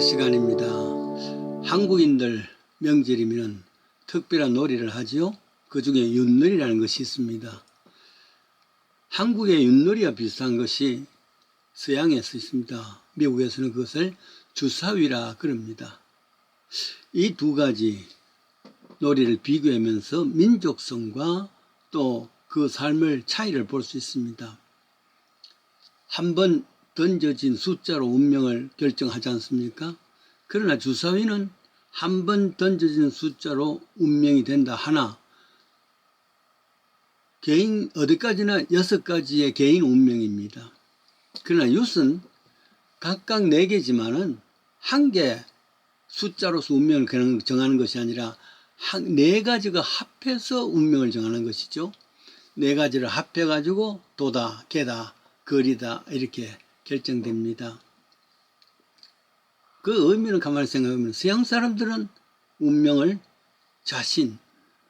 시간입니다. 한국인들 명절이면 특별한 놀이를 하지요. 그 중에 윷놀이라는 것이 있습니다. 한국의 윷놀이와 비슷한 것이 서양에서 있습니다. 미국에서는 그것을 주사위라 그럽니다. 이 두 가지 놀이를 비교하면서 민족성과 또 그 삶의 차이를 볼 수 있습니다. 한번 던져진 숫자로 운명을 결정하지 않습니까? 그러나 주사위는 한 번 던져진 숫자로 운명이 된다 하나 개인 어디까지나 6가지의 개인 운명입니다. 그러나 윷은 각각 4개지만은 한 개 숫자로서 운명을 정하는 것이 아니라 4가지가 합해서 운명을 정하는 것이죠. 4가지를 합해 가지고 도다, 개다, 거리다 이렇게 결정됩니다. 그 의미는 가만히 생각하면 서양 사람들은 운명을 자신,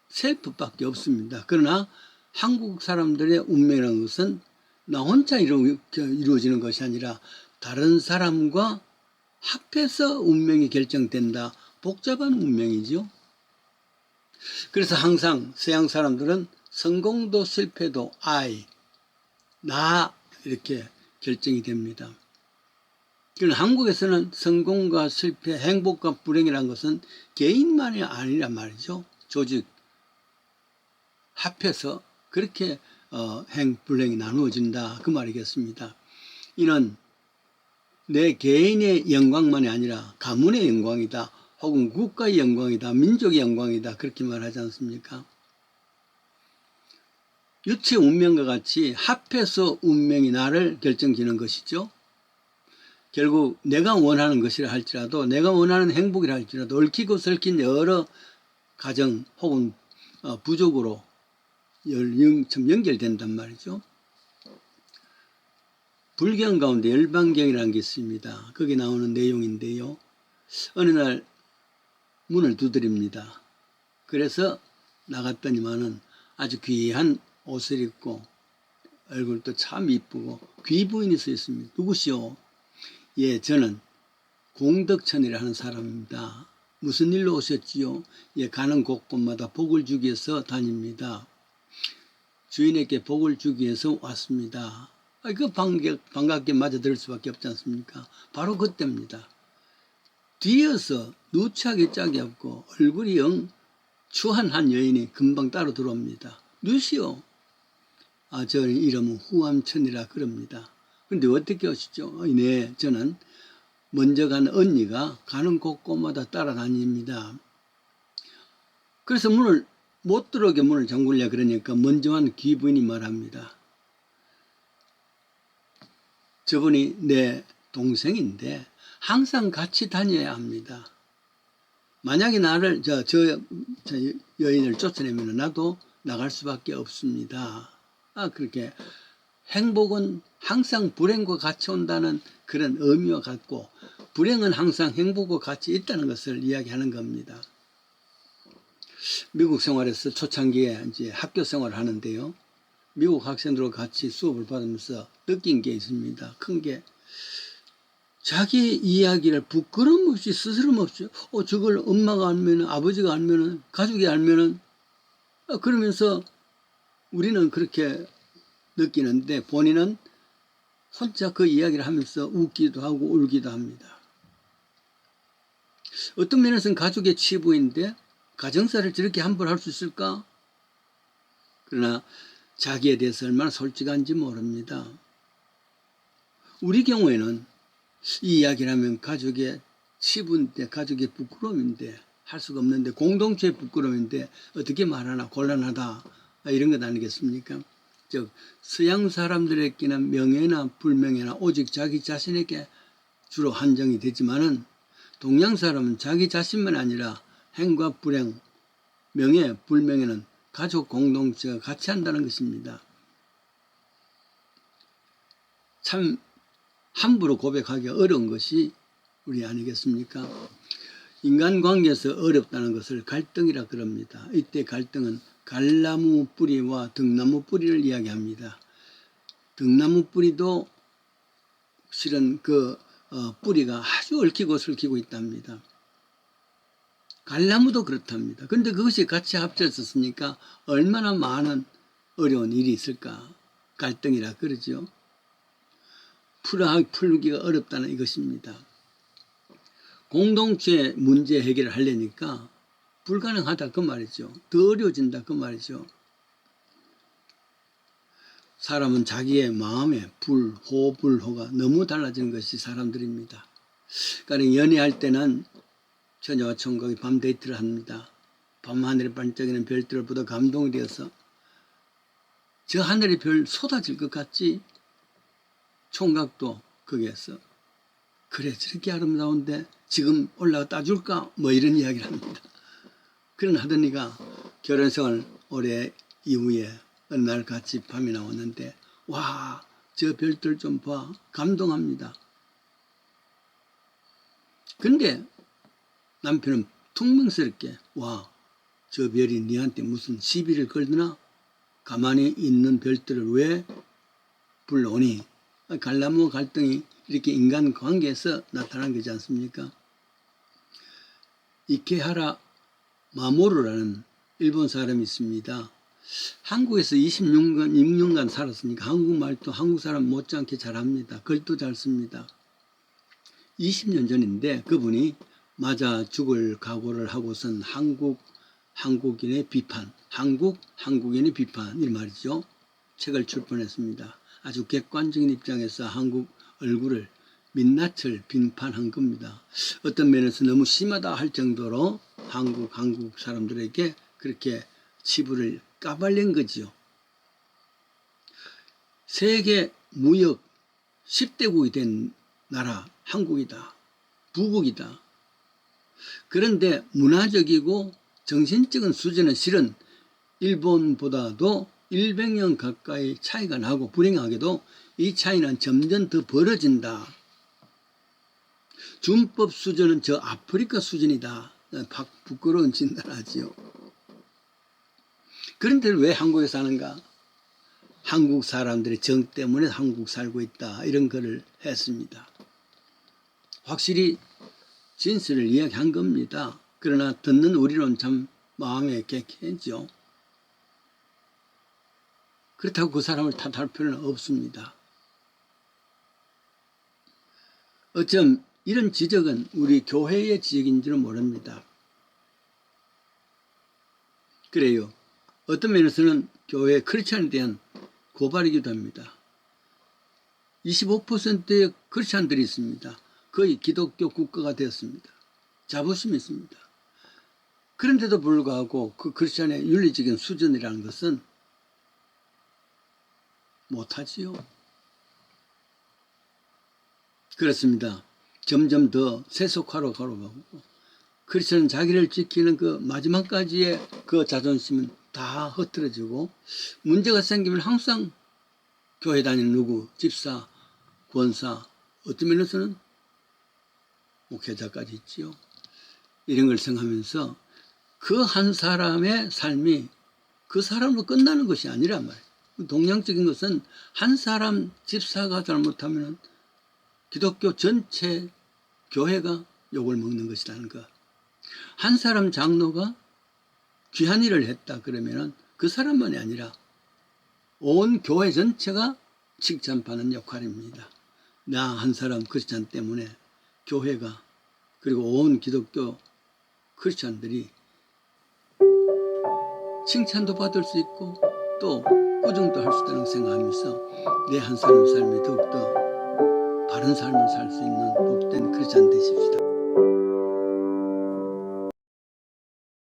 셀프밖에 없습니다. 그러나 한국 사람들의 운명이라는 것은 나 혼자 이루어지는 것이 아니라 다른 사람과 합해서 운명이 결정된다. 복잡한 운명이죠. 그래서 항상 서양 사람들은 성공도 실패도 I, 나 이렇게 결정이 됩니다. 그러나 한국에서는 성공과 실패, 행복과 불행이라는 것은 개인만이 아니란 말이죠. 조직 합해서 그렇게 불행이 나누어진다 그 말이겠습니다. 이는 내 개인의 영광만이 아니라 가문의 영광이다 혹은 국가의 영광이다 민족의 영광이다 그렇게 말하지 않습니까? 유체 운명과 같이 합해서 운명이 나를 결정지는 것이죠. 결국 내가 원하는 것이라 할지라도 내가 원하는 행복이라 할지라도 얽히고 설킨 여러 가정 혹은 부족으로 연결된단 말이죠. 불경 가운데 열반경이라는 게 있습니다. 거기 나오는 내용인데요. 어느 날 문을 두드립니다. 그래서 나갔더니만은 아주 귀한 옷을 입고 얼굴도 참 이쁘고 귀부인이 서 있습니다. 누구시오? 예, 저는 공덕천이라 하는 사람입니다. 무슨 일로 오셨지요? 예, 가는 곳곳마다 복을 주기 위해서 다닙니다. 주인에게 복을 주기 위해서 왔습니다. 그 반갑게 맞아 들을 수밖에 없지 않습니까? 바로 그때입니다. 뒤에서 누추하게 짝이 없고 얼굴이 영 추한 한 여인이 금방 따로 들어옵니다. 누시오? 저는 이름은 후암천이라 그럽니다. 그런데 어떻게 오시죠? 네, 저는 먼저 간 언니가 가는 곳곳마다 따라다닙니다. 그래서 문을 못 들어오게 문을 잠글려 그러니까 먼저 한 귀부인이 말합니다. 저분이 내 동생인데 항상 같이 다녀야 합니다. 만약에 나를 저 여인을 쫓아내면 나도 나갈 수밖에 없습니다. 그렇게 행복은 항상 불행과 같이 온다는 그런 의미와 같고 불행은 항상 행복과 같이 있다는 것을 이야기하는 겁니다. 미국 생활에서 초창기에 이제 학교 생활을 하는데요. 미국 학생들과 같이 수업을 받으면서 느낀 게 있습니다. 큰 게 자기 이야기를 부끄러움 없이 스스럼 없이 저걸 엄마가 알면은 아버지가 알면은 가족이 알면은 그러면서 우리는 그렇게 느끼는데 본인은 혼자 그 이야기를 하면서 웃기도 하고 울기도 합니다. 어떤 면에서는 가족의 치부인데 가정사를 저렇게 함부로 할 수 있을까? 그러나 자기에 대해서 얼마나 솔직한지 모릅니다. 우리 경우에는 이 이야기를 하면 가족의 치부인데 가족의 부끄러움인데 할 수가 없는데 공동체의 부끄러움인데 어떻게 말하나 곤란하다 이런 것 아니겠습니까? 즉 서양 사람들에게는 명예나 불명예나 오직 자기 자신에게 주로 한정이 되지만은 동양 사람은 자기 자신만 아니라 행과 불행, 명예, 불명예는 가족 공동체가 같이 한다는 것입니다. 참 함부로 고백하기 어려운 것이 우리 아니겠습니까? 인간관계에서 어렵다는 것을 갈등이라 그럽니다. 이때 갈등은 갈나무 뿌리와 등나무 뿌리를 이야기합니다. 등나무 뿌리도 실은 그 뿌리가 아주 얽히고 설키고 있답니다. 갈나무도 그렇답니다. 그런데 그것이 같이 합쳐졌으니까 얼마나 많은 어려운 일이 있을까. 갈등이라 그러죠. 풀기가 어렵다는 이것입니다. 공동체 문제 해결을 하려니까 불가능하다 그 말이죠. 더 어려워진다 그 말이죠. 사람은 자기의 마음의 불호가 너무 달라지는 것이 사람들입니다. 그러니까 연애할 때는 처녀와 총각이 밤 데이트를 합니다. 밤하늘에 반짝이는 별들을 보다 감동이 되어서 저 하늘의 별 쏟아질 것 같지? 총각도 거기에서 그래 저렇게 아름다운데 지금 올라가 따줄까? 뭐 이런 이야기를 합니다. 그런 하더니가 결혼생활 오래 이후에 어느 날 같이 밤이 나왔는데 와, 저 별들 좀 봐. 감동합니다. 근데 남편은 퉁명스럽게 와, 저 별이 니한테 무슨 시비를 걸드나? 가만히 있는 별들을 왜 불러오니? 갈나무 갈등이 이렇게 인간 관계에서 나타난 거지 않습니까? 이케하라 마모루라는 일본 사람이 있습니다. 한국에서 26년간 살았으니까 한국말도 한국 사람 못지않게 잘합니다. 글도 잘 씁니다. 20년 전인데 그분이 맞아 죽을 각오를 하고선 한국인의 비판, 한국인의 비판 이 말이죠. 책을 출판했습니다. 아주 객관적인 입장에서 한국 얼굴을 민낯을 비판한 겁니다. 어떤 면에서 너무 심하다 할 정도로 한국 사람들에게 그렇게 치부를 까발린 거지요. 세계 무역 10대국이 된 나라 한국이다. 부국이다. 그런데 문화적이고 정신적인 수준은 실은 일본보다도 100년 가까이 차이가 나고 불행하게도 이 차이는 점점 더 벌어진다. 준법 수준은 저 아프리카 수준이다. 부끄러운 진단하지요. 그런데 왜 한국에 사는가? 한국 사람들의 정 때문에 한국 살고 있다. 이런 글을 했습니다. 확실히 진실을 이야기한 겁니다. 그러나 듣는 우리로는 참 마음에 객해죠. 그렇다고 그 사람을 탓할 필요는 없습니다. 어쩜 이런 지적은 우리 교회의 지적인지는 모릅니다. 그래요. 어떤 면에서는 교회 크리스찬에 대한 고발이기도 합니다. 25%의 크리스찬들이 있습니다. 거의 기독교 국가가 되었습니다. 자부심이 있습니다. 그런데도 불구하고 그 크리스찬의 윤리적인 수준이라는 것은 못하지요. 그렇습니다. 점점 더 세속화로 가고 크리스천은 자기를 지키는 그 마지막까지의 그 자존심은 다 흐트러지고 문제가 생기면 항상 교회 다니는 누구, 집사, 권사, 어떤 면에서는 목회자까지 있지요. 이런 걸 생각하면서 그 한 사람의 삶이 그 사람으로 끝나는 것이 아니란 말이에요. 동양적인 것은 한 사람 집사가 잘못하면 기독교 전체 교회가 욕을 먹는 것이라는 것. 한 사람 장로가 귀한 일을 했다 그러면 그 사람만이 아니라 온 교회 전체가 칭찬받는 역할입니다. 나 한 사람 크리스찬 때문에 교회가 그리고 온 기독교 크리스찬들이 칭찬도 받을 수 있고 또 꾸중도 할 수 있다는 생각하면서 내 한 사람 삶이 더욱더 바른 삶을 살 수 있는 복된 크리스찬 되십시다.